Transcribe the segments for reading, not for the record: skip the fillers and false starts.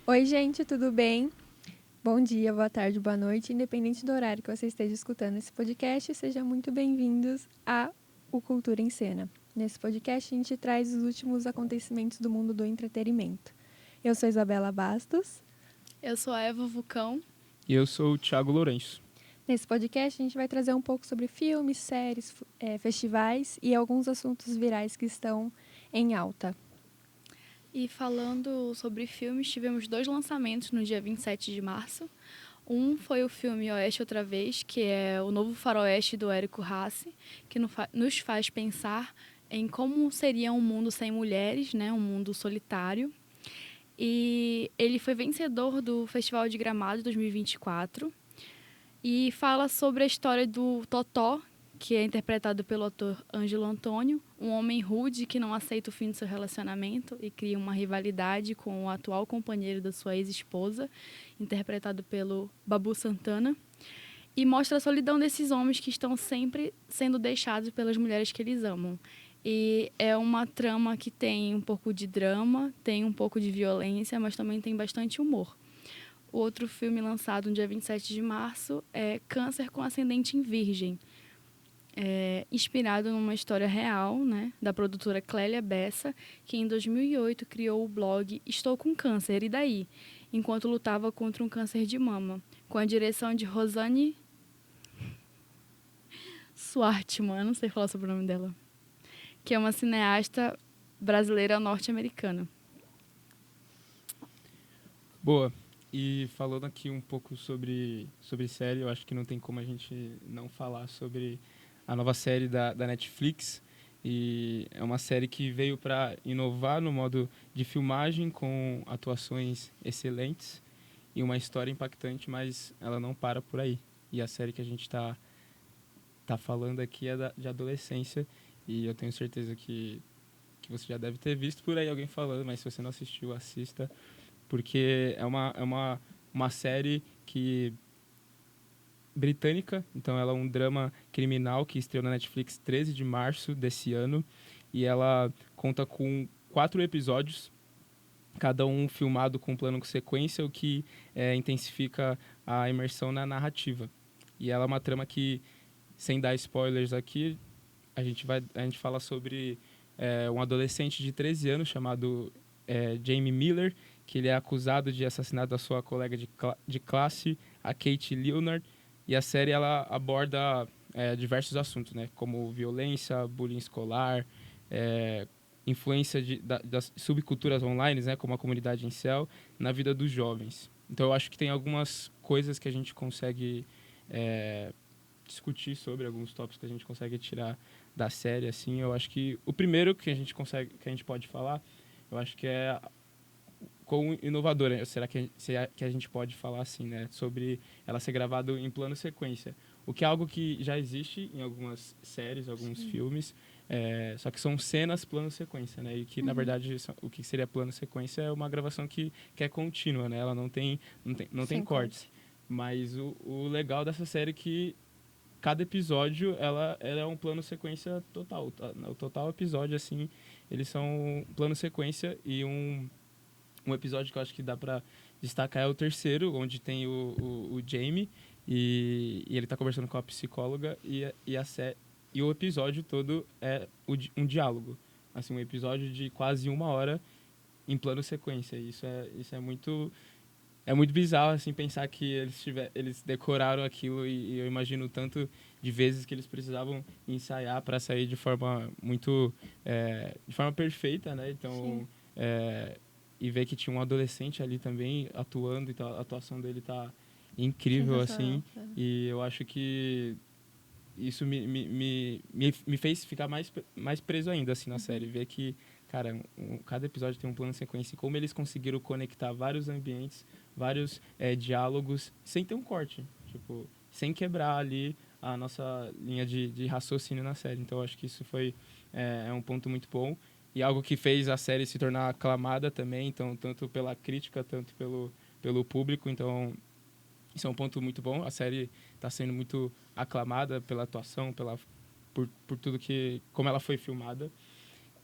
Oi, gente, tudo bem? Bom dia, boa tarde, boa noite, independente do horário que você esteja escutando esse podcast, sejam muito bem-vindos a O Cultura em Cena. Nesse podcast, a gente traz os últimos acontecimentos do mundo do entretenimento. Eu sou Isabela Bastos. Eu sou a Eva Vulcão. E eu sou o Thiago Lourenço. Nesse podcast, a gente vai trazer um pouco sobre filmes, séries, festivais e alguns assuntos virais que estão em alta. E falando sobre filmes, tivemos 2 lançamentos no dia 27 de março. Um foi o filme Oeste Outra Vez, que é o novo faroeste do Érico Rassi, que nos faz pensar em como seria um mundo sem mulheres, né? Um mundo solitário. E ele foi vencedor do Festival de Gramado 2024 e fala sobre a história do Totó, que é interpretado pelo ator Ângelo Antônio, um homem rude que não aceita o fim do seu relacionamento e cria uma rivalidade com o atual companheiro da sua ex-esposa, interpretado pelo Babu Santana, e mostra a solidão desses homens que estão sempre sendo deixados pelas mulheres que eles amam. E é uma trama que tem um pouco de drama, tem um pouco de violência, mas também tem bastante humor. O outro filme lançado no dia 27 de março é Câncer com Ascendente em Virgem, inspirado numa história real, né, da produtora Clélia Bessa, que em 2008 criou o blog Estou com Câncer, e daí? Enquanto lutava contra um câncer de mama, com a direção de Rosane Swartman, não sei falar sobre o nome dela, que é uma cineasta brasileira norte-americana. Boa. E falando aqui um pouco sobre série, eu acho que não tem como a gente não falar sobre a nova série da Netflix. E é uma série que veio para inovar no modo de filmagem, com atuações excelentes e uma história impactante, mas ela não para por aí. E a série que a gente tá falando aqui é de adolescência, e eu tenho certeza que você já deve ter visto por aí alguém falando, mas se você não assistiu, assista, porque é uma série que britânica, então ela é um drama criminal que estreou na Netflix 13 de março desse ano, e ela conta com 4 episódios, cada um filmado com plano com sequência, o que intensifica a imersão na narrativa. E ela é uma trama que, sem dar spoilers aqui, a gente fala sobre um adolescente de 13 anos chamado Jamie Miller, que ele é acusado de assassinato da sua colega de classe, a Kate Leonard, e a série ela aborda diversos assuntos, né, como violência, bullying escolar, influência das subculturas online, né, como a comunidade incel, na vida dos jovens. Então eu acho que tem algumas coisas que a gente consegue discutir sobre, alguns tópicos que a gente consegue tirar da série, assim. Eu acho que o primeiro que a gente pode falar, eu acho que é quão inovadora. Será que a gente pode falar assim, né, sobre ela ser gravada em plano sequência, o que é algo que já existe em algumas séries, alguns filmes, só que são cenas plano sequência, né, e que na verdade o que seria plano sequência é uma gravação que é contínua, né, ela não tem cortes. Mas o legal dessa série é que cada episódio ela é um plano sequência total. O total episódio, assim, eles são um plano sequência, e um episódio que eu acho que dá pra destacar é o terceiro, onde tem o Jamie, e ele tá conversando com a psicóloga, e o episódio todo é um diálogo. Assim, um episódio de quase 1 hora em plano sequência. Isso é muito... É muito bizarro, assim, pensar que eles decoraram aquilo, e eu imagino o tanto de vezes que eles precisavam ensaiar para sair de forma muito... de forma perfeita, né? Então, e ver que tinha um adolescente ali também atuando, então a atuação dele tá incrível, assim. E eu acho que isso me fez ficar mais preso ainda, assim, na série. Ver que, cara, cada episódio tem um plano de sequência, e como eles conseguiram conectar vários ambientes, vários diálogos, sem ter um corte, tipo, sem quebrar ali a nossa linha de raciocínio na série. Então eu acho que isso foi um ponto muito bom, e algo que fez a série se tornar aclamada também, então, tanto pela crítica, tanto pelo público. Então isso é um ponto muito bom. A série está sendo muito aclamada pela atuação, por tudo como ela foi filmada.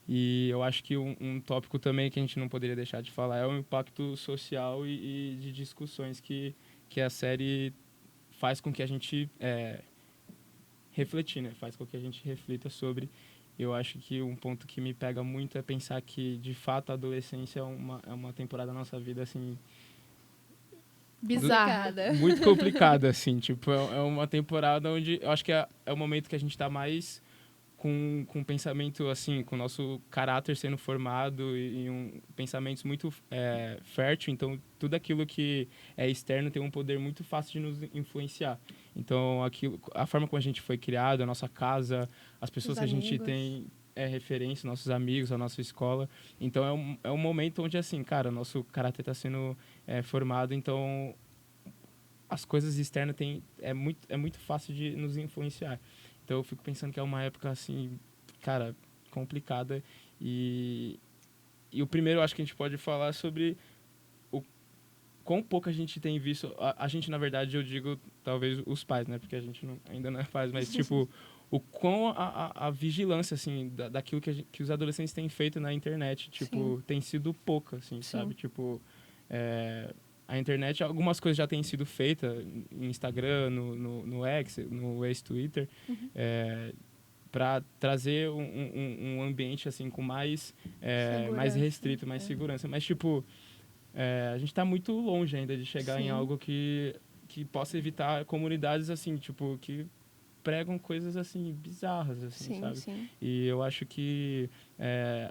E eu acho que um tópico também que a gente não poderia deixar de falar é o impacto social e de discussões que a série faz com que a gente refletir, né? Faz com que a gente reflita sobre. Eu acho que um ponto que me pega muito é pensar que, de fato, a adolescência é uma temporada da nossa vida, assim, Bizarra. Complicada. muito complicada, assim. Tipo, é uma temporada onde eu acho que é o momento que a gente está mais com um pensamento, assim, com o nosso caráter sendo formado e pensamentos muito fértil. Então, tudo aquilo que é externo tem um poder muito fácil de nos influenciar. Então, a forma como a gente foi criado, a nossa casa, as pessoas Os que a gente amigos. tem referência, nossos amigos, a nossa escola. Então, é um momento onde, assim, cara, nosso caráter está sendo formado. Então, as coisas externas é muito fácil de nos influenciar. Então eu fico pensando que é uma época assim, cara, complicada e o primeiro eu acho que a gente pode falar sobre o quão pouco a gente tem visto, a gente na verdade eu digo talvez os pais, né, porque a gente ainda não é pais, mas tipo o quão a vigilância assim daquilo que os adolescentes têm feito na internet, tipo, Sim. tem sido pouca assim, Sim. sabe? Tipo, a internet, algumas coisas já têm sido feitas no Instagram, no X, no ex-Twitter, para trazer um ambiente assim com mais restrito, mais segurança. Mas, tipo, a gente está muito longe ainda de chegar em algo que possa evitar comunidades assim, tipo, que pregam coisas assim bizarras, assim, Sim, sabe? sim. E eu acho que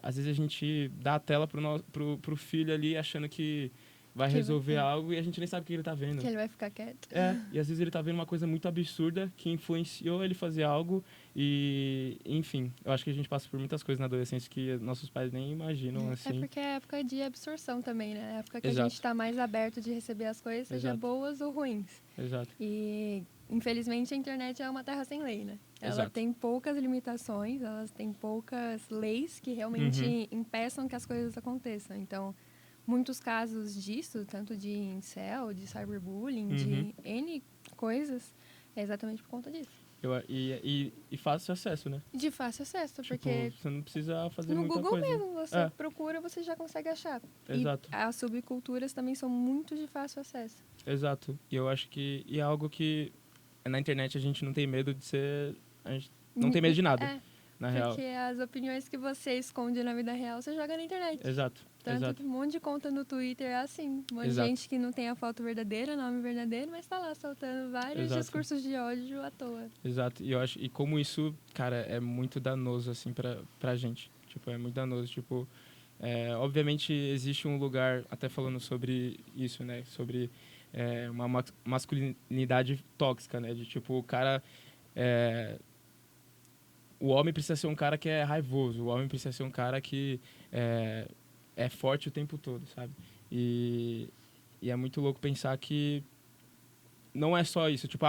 às vezes a gente dá a tela pro filho ali achando que vai resolver algo e a gente nem sabe o que ele tá vendo. Que ele vai ficar quieto. E às vezes ele tá vendo uma coisa muito absurda que influenciou ele fazer algo e, enfim, eu acho que a gente passa por muitas coisas na adolescência que nossos pais nem imaginam, É assim. porque é época de absorção também, né? É época que a Exato. gente tá mais aberto de receber as coisas, seja Exato. boas ou ruins. Exato. E, infelizmente, a internet é uma terra sem lei, né? Ela Exato. tem poucas limitações, elas têm poucas leis que realmente impeçam que as coisas aconteçam. Então, muitos casos disso, tanto de incel, de cyberbullying, de N coisas, é exatamente por conta disso. E fácil acesso, né? De fácil acesso, Tipo, porque você não precisa fazer no muita Google coisa. mesmo, você procura, você já consegue achar. Exato. E as subculturas também são muito de fácil acesso. Exato. E eu acho que é algo que na internet a gente não tem medo de ser... A gente não tem medo de nada, na real. Porque as opiniões que você esconde na vida real, você joga na internet. Exato. Tanto Exato. que um monte de conta no Twitter é assim. Um monte de gente que não tem a foto verdadeira, nome verdadeiro, mas tá lá soltando vários discursos de ódio à toa. Exato. E eu acho, e como isso, cara, é muito danoso, assim, pra gente. Tipo, é muito danoso. Tipo, obviamente existe um lugar, até falando sobre isso, né? Sobre uma masculinidade tóxica, né? De tipo, o cara... o homem precisa ser um cara que é raivoso. O homem precisa ser um cara que é forte o tempo todo, sabe? E é muito louco pensar que não é só isso. Tipo,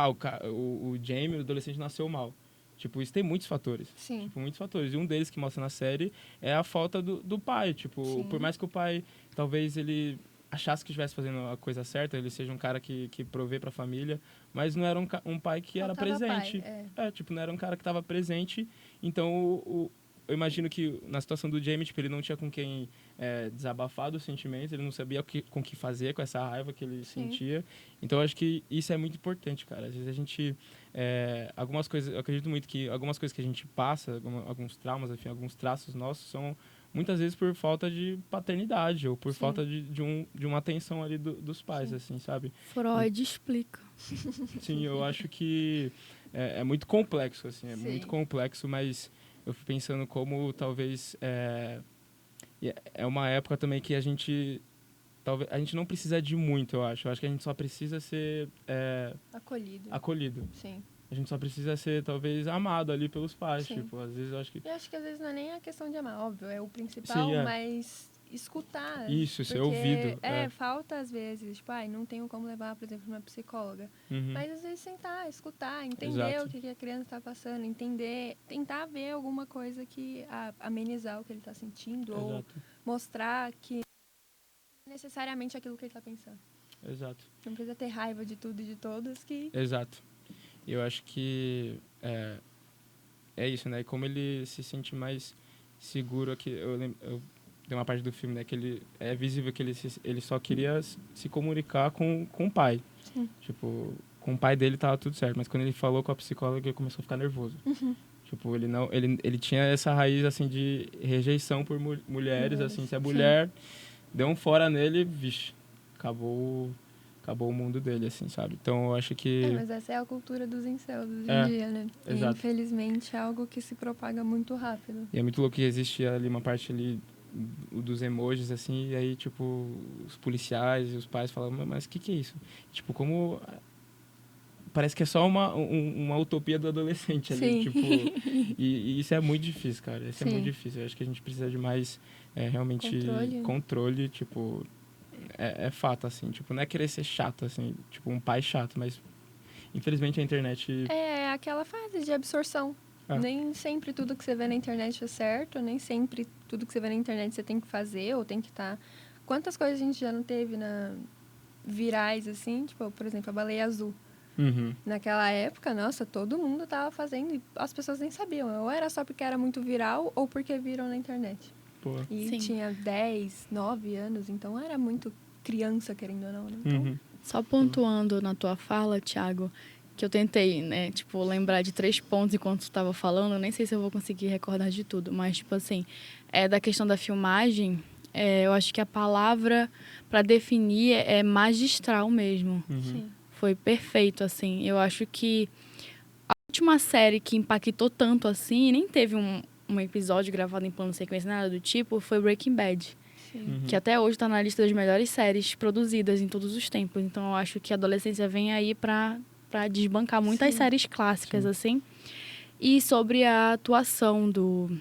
o Jamie, o adolescente, nasceu mal. Tipo, isso tem muitos fatores. Sim. Tipo, muitos fatores. E um deles que mostra na série é a falta do pai. Tipo, por mais que o pai, talvez ele achasse que estivesse fazendo a coisa certa, ele seja um cara que provê pra família, mas não era um pai que era presente. Tipo, não era um cara que estava presente. Então, eu imagino que na situação do Jamie, tipo, ele não tinha com quem desabafar dos sentimentos, ele não sabia com o que fazer com essa raiva que ele sentia. Então, eu acho que isso é muito importante, cara. Às vezes a gente... algumas coisas, eu acredito muito que algumas coisas que a gente passa, alguns traumas, enfim, alguns traços nossos são muitas vezes por falta de paternidade ou por falta de uma atenção ali dos pais, assim, sabe? Freud explica. Sim, eu acho que é muito complexo, assim, muito complexo, mas eu fico pensando como talvez é uma época também que a gente não precisa de muito, eu acho. Eu acho que a gente só precisa ser acolhido. Sim. A gente só precisa ser, talvez, amado ali pelos pais. Tipo, às vezes eu acho que... Eu acho que às vezes não é nem a questão de amar, óbvio, é o principal, mas escutar. Isso, ser ouvido. Falta às vezes, tipo, não tenho como levar, por exemplo, uma psicóloga. Mas às vezes sentar, escutar, entender o que a criança está passando, entender, tentar ver alguma coisa que amenizar o que ele está sentindo, ou mostrar que não é necessariamente aquilo que ele está pensando. Exato. Não precisa ter raiva de tudo e de todos que... Exato. Eu acho que é isso, né? Como ele se sente mais seguro aqui. Tem uma parte do filme, né, que ele é visível que ele só queria se comunicar com o pai. Sim. Tipo, com o pai dele tava tudo certo, mas quando ele falou com a psicóloga, ele começou a ficar nervoso. Tipo, ele tinha essa raiz, assim, de rejeição por mulheres, assim. Se a mulher deu um fora nele, vixe, acabou o mundo dele, assim, sabe? Então, eu acho que... mas essa é a cultura dos incels hoje em dia, né? Exato. E, infelizmente, é algo que se propaga muito rápido. E é muito louco que existe ali uma parte ali dos emojis, assim, e aí, tipo, os policiais e os pais falam, mas o que é isso? Tipo, como... Parece que é só uma utopia do adolescente ali, tipo... E isso é muito difícil, cara. Isso é muito difícil. Eu acho que a gente precisa de mais, realmente, controle, tipo... É fato, assim. Tipo, não é querer ser chato, assim. Tipo, um pai chato, mas... Infelizmente, a internet... É aquela fase de absorção. Nem sempre tudo que você vê na internet é certo, nem sempre tudo que você vê na internet você tem que fazer ou tem que estar... Quantas coisas a gente já não teve virais, assim, tipo, por exemplo, a baleia azul. Naquela época, nossa, todo mundo tava fazendo e as pessoas nem sabiam. Ou era só porque era muito viral ou porque viram na internet. Pô. E tinha 10, 9 anos, então era muito criança, querendo ou não, né? Então... Só pontuando na tua fala, Thiago, que eu tentei, né, tipo, lembrar de 3 pontos enquanto tu estava falando, eu nem sei se eu vou conseguir recordar de tudo, mas, tipo assim, da questão da filmagem, eu acho que a palavra para definir é magistral mesmo. Sim. Foi perfeito, assim. Eu acho que a última série que impactou tanto assim, nem teve um episódio gravado em plano sequência, nada do tipo, foi Breaking Bad. Que até hoje está na lista das melhores séries produzidas em todos os tempos. Então, eu acho que a adolescência vem aí para desbancar muitas séries clássicas, assim. E sobre a atuação do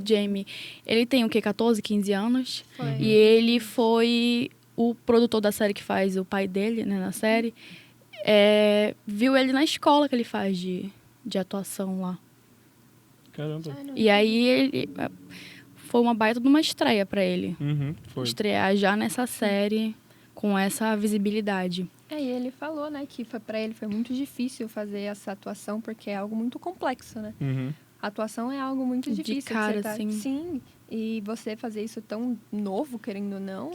Jamie. Ele tem o quê? 14, 15 anos? Foi. E ele foi o produtor da série que faz o pai dele, né, na série. Viu ele na escola que ele faz de atuação lá. Caramba. E aí, ele... Foi uma baita de uma estreia para ele. Foi. Estrear já nessa série com essa visibilidade. E ele falou, né, que para ele foi muito difícil fazer essa atuação porque é algo muito complexo, né? A atuação é algo muito difícil. De cara, Sim. E você fazer isso tão novo, querendo ou não,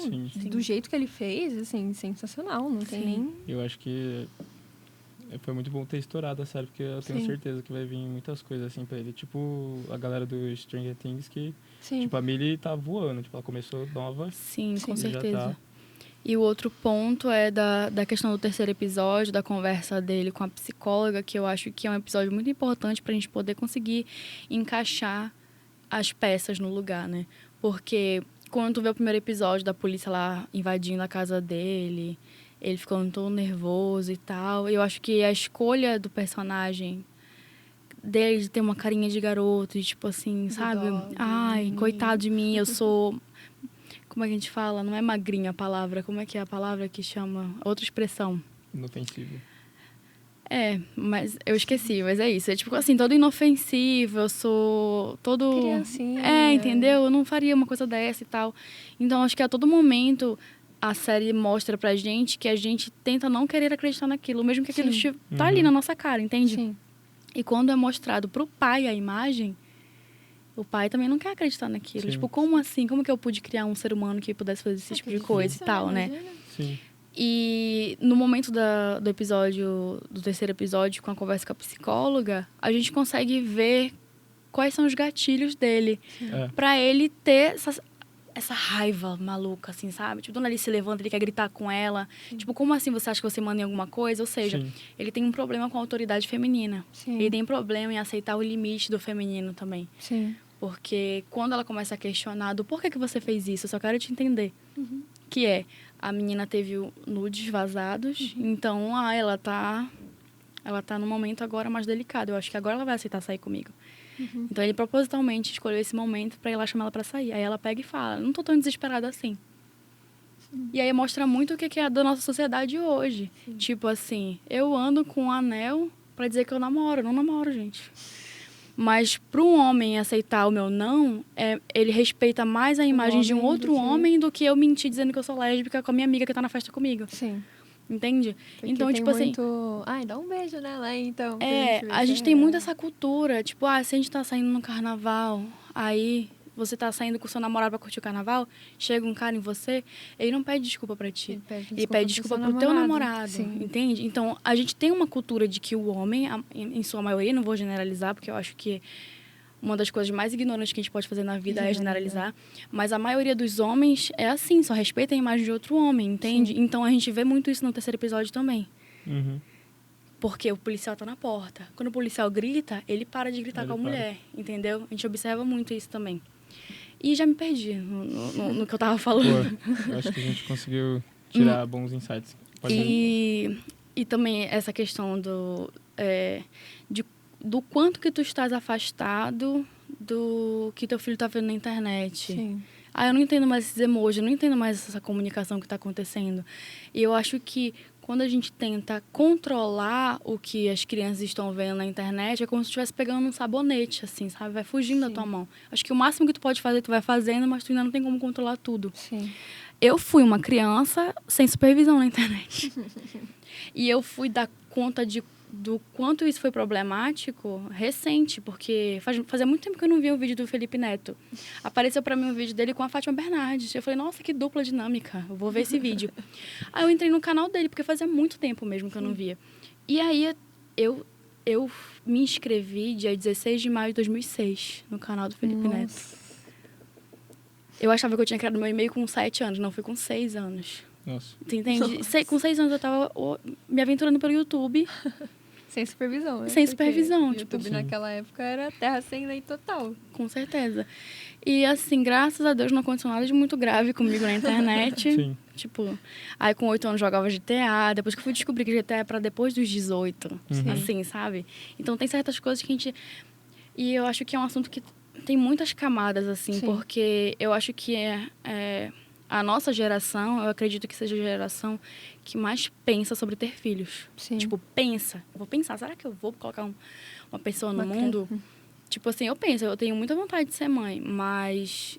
do jeito que ele fez, assim, sensacional. Não tem nem... Eu acho que foi muito bom ter estourado a série, porque eu tenho certeza que vai vir muitas coisas assim pra ele. Tipo, a galera do Stranger Things que... Tipo, a Millie tá voando. Tipo, ela começou nova. Sim, com certeza. Já tá. E o outro ponto é da questão do terceiro episódio, da conversa dele com a psicóloga, que eu acho que é um episódio muito importante pra gente poder conseguir encaixar as peças no lugar, né? Porque quando tu vê o primeiro episódio da polícia lá invadindo a casa dele, ele ficando todo nervoso e tal, eu acho que a escolha do personagem dele de ter uma carinha de garoto, de tipo assim, sabe? Ai, coitado de mim, eu sou... Como é que a gente fala? Não é magrinha a palavra. Como é que é a palavra que chama? Outra expressão. Inofensivo. Mas eu esqueci, mas é isso. É tipo assim, todo inofensivo, eu sou todo... Criancinha. Entendeu? Eu não faria uma coisa dessa e tal. Então, acho que a todo momento a série mostra pra gente que a gente tenta não querer acreditar naquilo, mesmo que aquilo tá ali na nossa cara, entende? Sim. E quando é mostrado pro pai a imagem, o pai também não quer acreditar naquilo. Tipo, como assim? Como que eu pude criar um ser humano que pudesse fazer esse tipo de coisa e tal, né? Sim. E no momento do episódio, do terceiro episódio, com a conversa com a psicóloga, a gente consegue ver quais são os gatilhos dele. Pra ele ter essa raiva maluca, assim, sabe? Tipo, quando ele se levanta, ele quer gritar com ela. Tipo, como assim você acha que você manda em alguma coisa? Ou seja, ele tem um problema com a autoridade feminina. Ele tem problema em aceitar o limite do feminino também. Porque quando ela começa a questionar do porquê que você fez isso, eu só quero te entender. Que a menina teve nudes vazados, então ela tá num momento agora mais delicado. Eu acho que agora ela vai aceitar sair comigo. Então ele propositalmente escolheu esse momento pra ir lá chamar ela pra sair. Aí ela pega e fala, não tô tão desesperada assim. E aí mostra muito o que é da nossa sociedade hoje. Tipo assim, eu ando com um anel pra dizer que eu namoro. Eu não namoro, gente. Mas para um homem aceitar o meu não, ele respeita mais a imagem de um outro homem do que eu mentir dizendo que eu sou lésbica com a minha amiga que tá na festa comigo. entende? Porque Então, tem tipo assim, muito... Ai, dá um beijo nela, então. pra ver a se gente é tem muito real. essa cultura, tipo, se a gente tá saindo no carnaval, aí você tá saindo com o seu namorado pra curtir o carnaval, chega um cara em você, ele não pede desculpa pra ti. Ele pede desculpa pro teu namorado, Sim. entende? Então, a gente tem uma cultura de que o homem, em sua maioria, não vou generalizar, porque eu acho que uma das coisas mais ignorantes que a gente pode fazer na vida é generalizar, mas a maioria dos homens é assim, só respeita a imagem de outro homem, entende? Sim. Então, a gente vê muito isso no terceiro episódio também. Uhum. Porque o policial tá na porta. Quando o policial grita, ele para de gritar Ele com a para. mulher, entendeu? A gente observa muito isso também. E já me perdi no que eu tava falando. Pô, eu acho que a gente conseguiu tirar bons insights. Pode ir. E também essa questão do quanto que tu estás afastado do que teu filho tá vendo na internet. Sim. Eu não entendo mais esses emojis, eu não entendo mais essa comunicação que está acontecendo. E eu acho que quando a gente tenta controlar o que as crianças estão vendo na internet, é como se estivesse pegando um sabonete, assim, sabe? Vai fugindo da tua mão. Acho que o máximo que tu pode fazer, tu vai fazendo, mas tu ainda não tem como controlar tudo. Sim. Eu fui uma criança sem supervisão na internet. E eu fui dar conta do quanto isso foi problemático recente, porque fazia muito tempo que eu não via um vídeo do Felipe Neto. Apareceu pra mim um vídeo dele com a Fátima Bernardes. Eu falei, nossa, que dupla dinâmica, eu vou ver esse vídeo. Aí eu entrei no canal dele, porque fazia muito tempo mesmo que eu não via. E aí eu me inscrevi dia 16 de maio de 2006 no canal do Felipe Neto. Eu achava que eu tinha criado meu e-mail com 7 anos, não, foi com 6 anos. Nossa. Você entende? Com 6 anos eu tava me aventurando pelo YouTube. Sem supervisão, né? Sem Porque supervisão, o tipo, YouTube naquela época era terra sem lei total. Com certeza. E assim, graças a Deus não aconteceu nada de muito grave comigo na internet. Sim. Tipo, aí com 8 anos jogava GTA, depois que eu fui descobrir que GTA é pra depois dos 18. Assim, sabe? Então tem certas coisas que a gente... E eu acho que é um assunto que tem muitas camadas, assim, porque eu acho que a nossa geração, eu acredito que seja a geração que mais pensa sobre ter filhos. Sim. Tipo, pensa. Eu vou pensar, será que eu vou colocar uma pessoa no mundo? Tipo assim, eu penso, eu tenho muita vontade de ser mãe, mas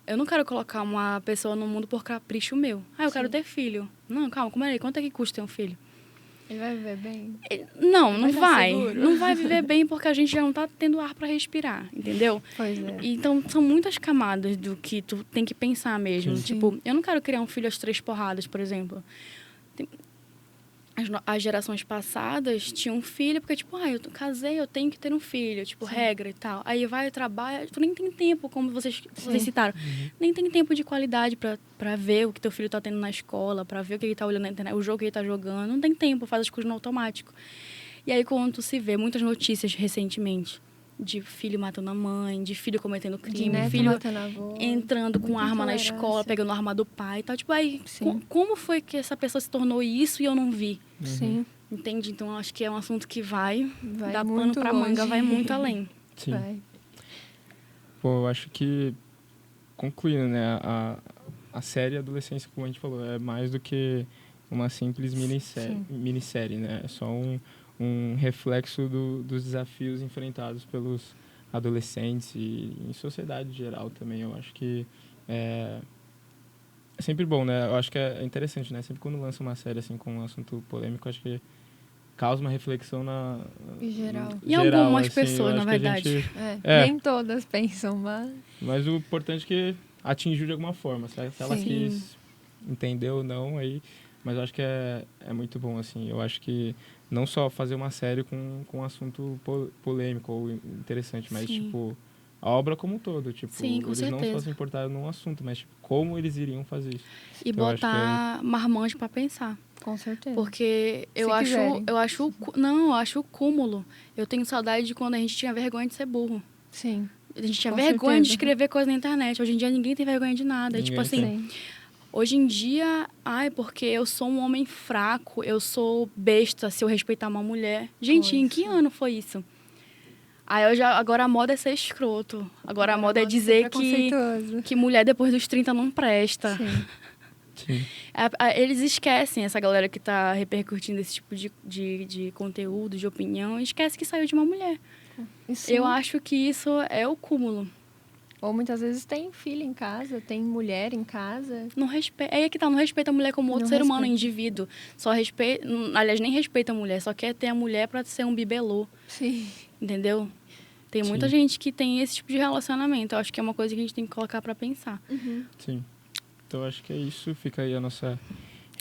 eu não quero colocar uma pessoa no mundo por capricho meu. Eu quero ter filho. Não, calma, como é? Quanto é que custa ter um filho? Ele vai viver bem? Não tá vai. seguro? Não vai viver bem porque a gente já não tá tendo ar para respirar, entendeu? Pois é. Então, são muitas camadas do que tu tem que pensar mesmo. Sim. Tipo, eu não quero criar um filho às 3 porradas, por exemplo. As gerações passadas tinham um filho porque, tipo, eu casei, eu tenho que ter um filho. Tipo, regra e tal. Aí vai, trabalha, tu nem tem tempo, como vocês citaram. Nem tem tempo de qualidade pra ver o que teu filho tá tendo na escola, pra ver o que ele tá olhando na internet, o jogo que ele tá jogando. Não tem tempo, faz as coisas no automático. E aí, quando tu se vê muitas notícias recentemente de filho matando a mãe, de filho cometendo crime, De neto filho matando avô, entrando com muita arma na intolerância. escola, pegando a arma do pai e tal. Tipo, aí, Sim. como foi que essa pessoa se tornou isso e eu não vi? Sim. Entende? Então, acho que é um assunto que vai dar pano muito pra longe. manga, vai muito além. Sim. Vai. Pô, eu acho que, concluindo, né, a série Adolescência, como a gente falou, é mais do que uma simples minissérie, né? É só um reflexo dos desafios enfrentados pelos adolescentes e em sociedade em geral também. Eu acho que é sempre bom, né? Eu acho que é interessante, né? Sempre quando lança uma série assim com um assunto polêmico, acho que causa uma reflexão Em geral. E algumas assim, pessoas, eu na acho que a verdade. gente- Nem todas pensam, mas... Mas o importante é que atingiu de alguma forma. Se ela Sim. quis entender ou não, aí... Mas eu acho que é muito bom, assim. Eu acho que não só fazer uma série com um assunto polêmico ou interessante, mas, Sim. tipo, a obra como um todo. Tipo, Sim, com eles não só certeza. se importaram num assunto, mas, tipo, como eles iriam fazer isso. E Então, eu acho botar marmanjo pra pensar. Com certeza. Porque eu Se quiserem. eu acho o cúmulo. Eu tenho saudade de quando a gente tinha vergonha de ser burro. Sim. A gente tinha Com vergonha de certeza. escrever coisa na internet. Hoje em dia ninguém tem vergonha de nada. Ninguém Tipo assim, tem. Sim. hoje em dia, porque eu sou um homem fraco, eu sou besta se eu respeitar uma mulher. Gente, em que ano foi isso? Agora a moda é ser escroto. Agora a moda é dizer que mulher depois dos 30 não presta. Sim. Sim. Eles esquecem, essa galera que tá repercutindo esse tipo de conteúdo, de opinião, esquece que saiu de uma mulher. E sim, Eu acho que isso é o cúmulo. Ou muitas vezes tem filho em casa, tem mulher em casa. Não respeita, é aí que tá, não respeita a mulher como outro Não ser humano, respeita. indivíduo. Só respeita, aliás, nem respeita a mulher, só quer ter a mulher pra ser um bibelô, Sim. entendeu? Tem muita Sim. gente que tem esse tipo de relacionamento. Eu acho que é uma coisa que a gente tem que colocar pra pensar. Sim. Então, acho que é isso. Fica aí a nossa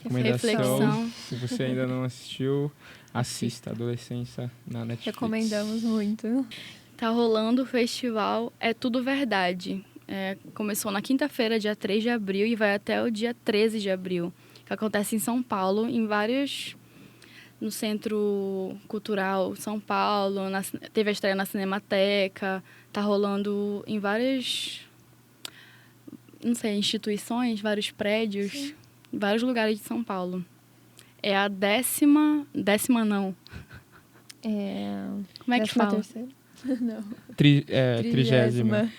recomendação. Reflexão. Se você ainda não assistiu, assista Adolescência na Netflix. Recomendamos muito. Tá rolando o festival É Tudo Verdade. Começou na quinta-feira, dia 3 de abril, e vai até o dia 13 de abril. Que acontece em São Paulo, em vários... No Centro Cultural São Paulo, teve a estreia na Cinemateca, tá rolando em várias, não sei, instituições, vários prédios, Sim. em vários lugares de São Paulo. É a décima não. Como é que fala? 13ª? Não. 30ª.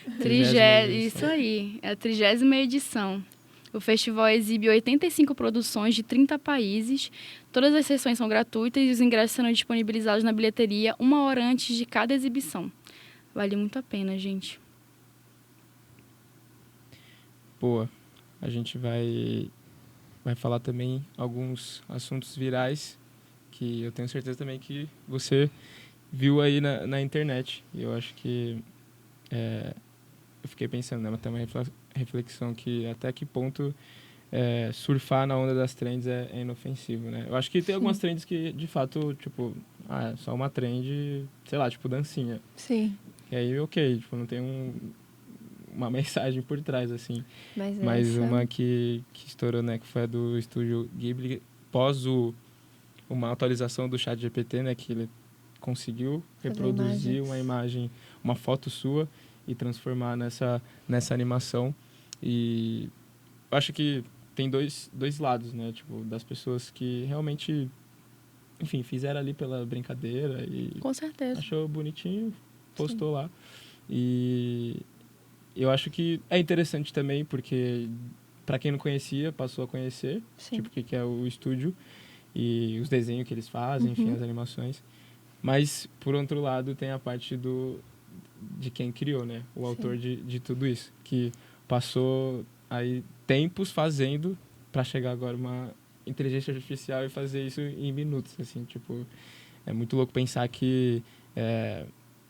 Isso aí, é a 30ª edição. O festival exibe 85 produções de 30 países. Todas as sessões são gratuitas e os ingressos serão disponibilizados na bilheteria 1 hora antes de cada exibição. Vale muito a pena, gente. Boa. A gente vai falar também alguns assuntos virais que eu tenho certeza também que você viu aí na internet. E eu acho que eu fiquei pensando, né? Mas tem uma reflexão que até que ponto surfar na onda das trends é inofensivo, né? Eu acho que tem algumas trends que, de fato, tipo, é só uma trend, sei lá, tipo dancinha. Sim. E aí, ok, tipo, não tem uma mensagem por trás, assim. Mas essa... uma que estourou, né? Que foi a do estúdio Ghibli, pós uma atualização do ChatGPT, né? Que ele conseguiu reproduzir uma imagem, uma foto sua e transformar nessa animação. E eu acho que tem dois lados, né? Tipo, das pessoas que realmente, enfim, fizeram ali pela brincadeira e Com certeza. achou bonitinho, postou lá. E eu acho que é interessante também, porque para quem não conhecia, passou a conhecer, tipo, o que é o estúdio e os desenhos que eles fazem, enfim, as animações. Mas, por outro lado, tem a parte de quem criou, né? O autor de tudo isso, que passou aí tempos fazendo para chegar agora uma inteligência artificial e fazer isso em minutos, assim, tipo, é muito louco pensar que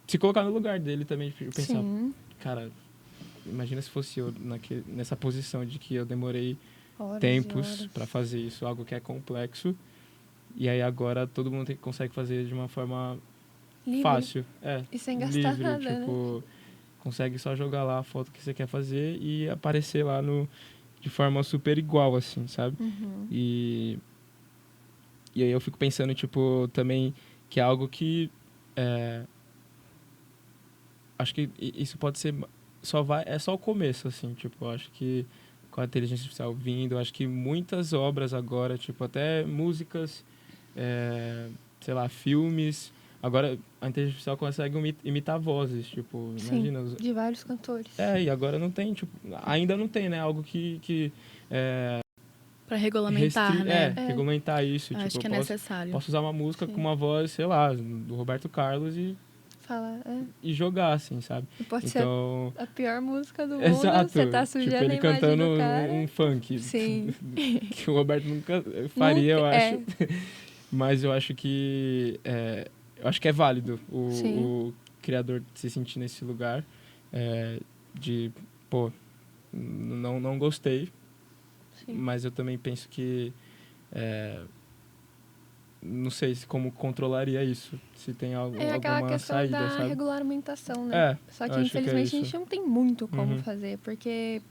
se colocar no lugar dele também, pensar, cara, imagina se fosse eu nessa posição de que eu demorei tempos para fazer isso, algo que é complexo, e aí agora todo mundo consegue fazer de uma forma livre, fácil, e sem gastar livre, nada, tipo, né? Consegue só jogar lá a foto que você quer fazer e aparecer lá de forma super igual, assim, sabe? E aí eu fico pensando, tipo, também que é algo que acho que isso pode ser é só o começo, assim, tipo, acho que com a inteligência artificial vindo, acho que muitas obras agora, tipo, até músicas, sei lá, filmes, agora a inteligência artificial consegue imitar vozes, tipo, imagina. De vários cantores. E agora não tem, tipo, ainda não tem, né, algo que para regulamentar, né? Regulamentar isso. Acho tipo, que é necessário. Posso usar uma música com uma voz, sei lá, do Roberto Carlos e jogar, assim, sabe? Pode então, ser a pior música do mundo, exato, você tá sujando tipo, ele a imagem cantando do cara. um funk. Sim. Que o Roberto nunca faria, eu acho. Mas eu acho que é válido o criador se sentir nesse lugar de, pô, não gostei. Sim. Mas eu também penso que não sei como controlaria isso, se tem aquela questão saída, da sabe? regulamentação, né? Só que infelizmente a gente não tem muito como fazer, porque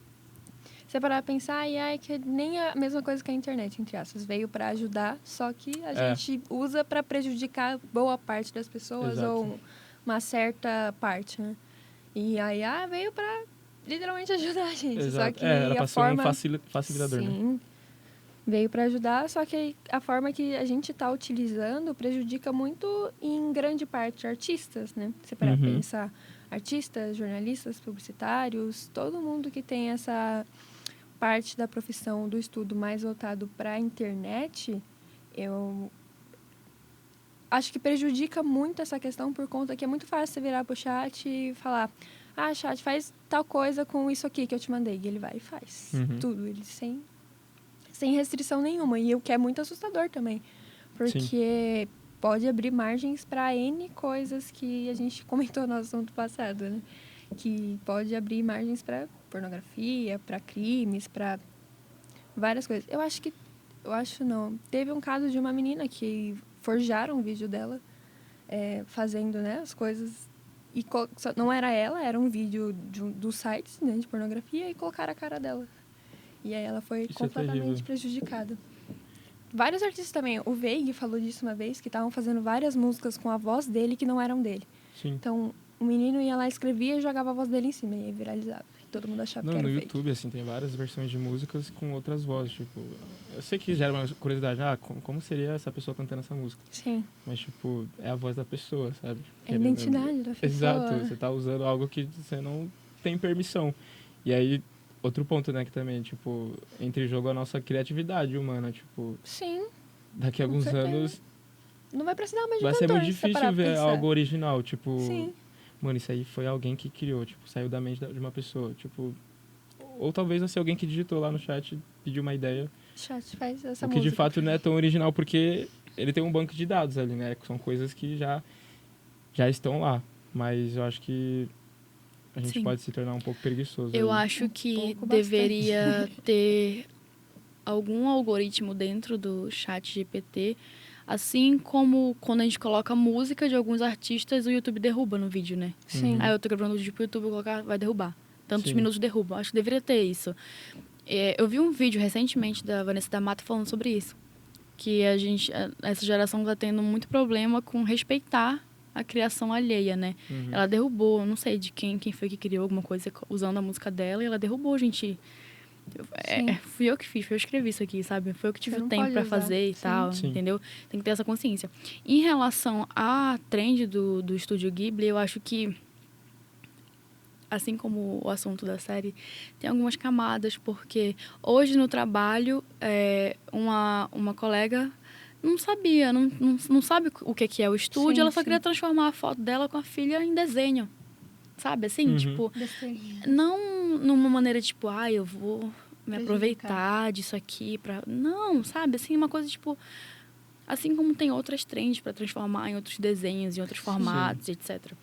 você parar pra pensar, que nem a mesma coisa que a internet, entre aspas, veio para ajudar, só que a gente usa para prejudicar boa parte das pessoas. Exato. Ou uma certa parte, né? E a IA veio para literalmente ajudar a gente. Exato. Só que ela a passou forma... um facilitador, sim, né? Veio para ajudar, só que a forma que a gente está utilizando prejudica muito, em grande parte, artistas, né? Você para pensar, artistas, jornalistas, publicitários, todo mundo que tem essa parte da profissão do estudo mais voltado para a internet, eu acho que prejudica muito essa questão por conta que é muito fácil você virar pro chat e falar chat, faz tal coisa com isso aqui que eu te mandei. E ele vai e faz tudo, ele sem restrição nenhuma. E o que é muito assustador também. Porque pode abrir margens para N coisas que a gente comentou no assunto passado, né? Que pode abrir margens para pornografia, para crimes, para várias coisas. Teve um caso de uma menina que forjaram um vídeo dela fazendo, né, as coisas. E não era ela, era um vídeo dos sites, né, de pornografia, e colocaram a cara dela. E aí ela foi completamente prejudicada. Vários artistas também. O Veig falou disso uma vez, que estavam fazendo várias músicas com a voz dele que não eram dele. Sim. Então, o menino ia lá, escrevia e jogava a voz dele em cima, e aí viralizava. Todo mundo achava que era no fake. YouTube, assim, tem várias versões de músicas com outras vozes, tipo... Eu sei que gera uma curiosidade, como seria essa pessoa cantando essa música? Sim. Mas, tipo, é a voz da pessoa, sabe? É a identidade da pessoa. Exato, você tá usando algo que você não tem permissão. E aí, outro ponto, né, que também, tipo, entra em jogo a nossa criatividade humana, tipo... Sim. Daqui a alguns anos... Não vai precisar mais de vai cantor, ser muito difícil ver algo original, tipo... Sim. Mano, isso aí foi alguém que criou, tipo, saiu da mente de uma pessoa, tipo... Ou talvez vai ser alguém que digitou lá no chat, pediu uma ideia. Chat faz essa música. O que de fato não é tão original, porque ele tem um banco de dados ali, né? São coisas que já estão lá. Mas eu acho que a gente pode se tornar um pouco preguiçoso. Eu acho que deveria ter algum algoritmo dentro do chat GPT, assim como quando a gente coloca música de alguns artistas, o YouTube derruba no vídeo, né? Sim. Aí eu tô gravando vídeo pro YouTube, vou colocar, vai derrubar. Tantos minutos derruba. Acho que deveria ter isso. Eu vi um vídeo recentemente da Vanessa da Mata falando sobre isso. Que essa geração tá tendo muito problema com respeitar a criação alheia, né? Ela derrubou, não sei de quem foi que criou alguma coisa usando a música dela, e ela derrubou, gente. Fui eu que fiz, eu escrevi isso aqui, sabe? Foi eu que tive o tempo pra fazer e tal, entendeu? Tem que ter essa consciência. Em relação à trend do Estúdio Ghibli, eu acho que, assim como o assunto da série, tem algumas camadas, porque hoje no trabalho, uma colega não sabia, não sabe o que é o estúdio, ela só queria transformar a foto dela com a filha em desenho. Sabe, assim, tipo... Não numa maneira, tipo, eu vou me aproveitar disso aqui pra... Não, sabe, assim, uma coisa, tipo... Assim como tem outras trends pra transformar em outros desenhos, em outros formatos, etc.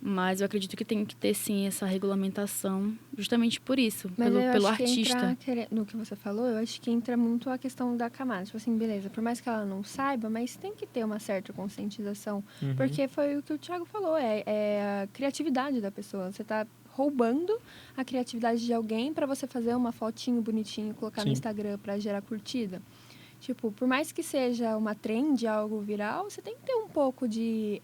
Mas eu acredito que tem que ter, sim, essa regulamentação, justamente por isso, pelo artista. No que você falou, eu acho que entra muito a questão da camada. Tipo assim, beleza, por mais que ela não saiba, mas tem que ter uma certa conscientização. Porque foi o que o Thiago falou, é a criatividade da pessoa. Você tá roubando a criatividade de alguém para você fazer uma fotinho bonitinho e colocar no Instagram para gerar curtida. Tipo, por mais que seja uma trend, algo viral, você tem que ter um pouco de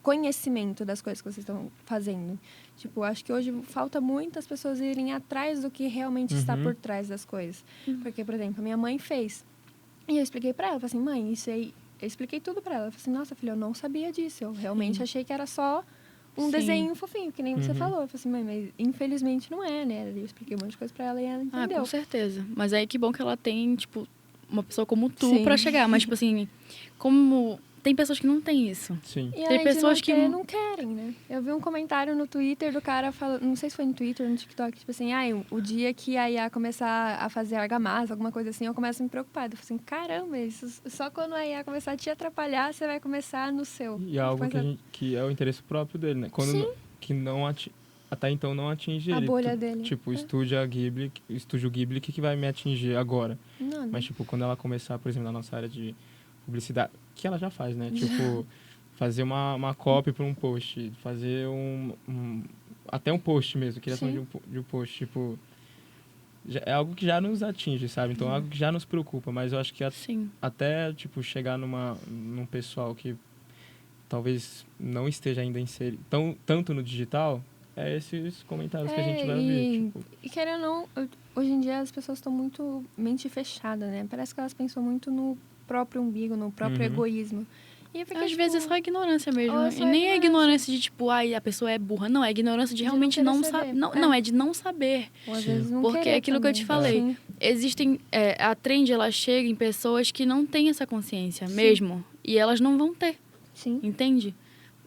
conhecimento das coisas que vocês estão fazendo. Tipo, acho que hoje falta muitas pessoas irem atrás do que realmente está por trás das coisas. Porque, por exemplo, a minha mãe fez. E eu expliquei pra ela, eu falei assim, mãe, isso aí... Eu expliquei tudo pra ela. Eu falei assim, nossa, filha, eu não sabia disso. Eu realmente achei que era só um desenho fofinho, que nem você falou. Eu falei assim, mãe, mas infelizmente não é, né? Eu expliquei um monte de coisa pra ela e ela entendeu. Com certeza. Mas aí que bom que ela tem, tipo, uma pessoa como tu pra chegar. Mas, tipo assim, como... Tem pessoas que não têm isso. Sim. E tem pessoas que não querem, né? Eu vi um comentário no Twitter do cara falando, não sei se foi no Twitter ou no TikTok, tipo assim, o dia que a IA começar a fazer argamassa, alguma coisa assim, eu começo a me preocupar. Eu falei assim, caramba, isso, só quando a IA começar a te atrapalhar, você vai começar no seu. E é algo que é o interesse próprio dele, né? Que não até então não atinge ele. A bolha dele. Tipo, o Estúdio Ghibli, o que vai me atingir agora? Não. Mas, tipo, quando ela começar, por exemplo, na nossa área de publicidade, que ela já faz, né? Tipo, fazer uma copy para um post, fazer até um post mesmo, criação de um post, tipo, é algo que já nos atinge, sabe? Então é algo que já nos preocupa, mas eu acho que até, tipo, chegar num pessoal que talvez não esteja ainda inserido tanto no digital, é esses comentários que a gente vai ouvir. Tipo. E querendo ou não, hoje em dia as pessoas estão muito mente fechada, né? Parece que elas pensam muito no próprio umbigo, no próprio egoísmo. E porque, às vezes é só ignorância mesmo. E nem é ignorância de, tipo, a pessoa é burra. Não, é ignorância de realmente não saber. Não, é de não saber. Ou às vezes não porque é aquilo também. Que eu te falei. Existem... a trend, ela chega em pessoas que não têm essa consciência mesmo. E elas não vão ter. Sim. Entende?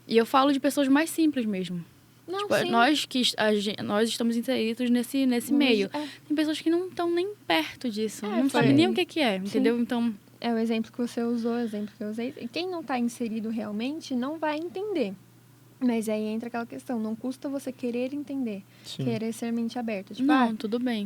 E eu falo de pessoas mais simples mesmo. Não, Tipo, sim. nós estamos inseridos nesse meio. Tem pessoas que não estão nem perto disso, não sabem nem o que é, entendeu? Então, é o exemplo que você usou, o exemplo que eu usei. Quem não está inserido realmente não vai entender. Mas aí entra aquela questão, não custa você querer entender, querer ser mente aberta. Tipo, não, tudo bem.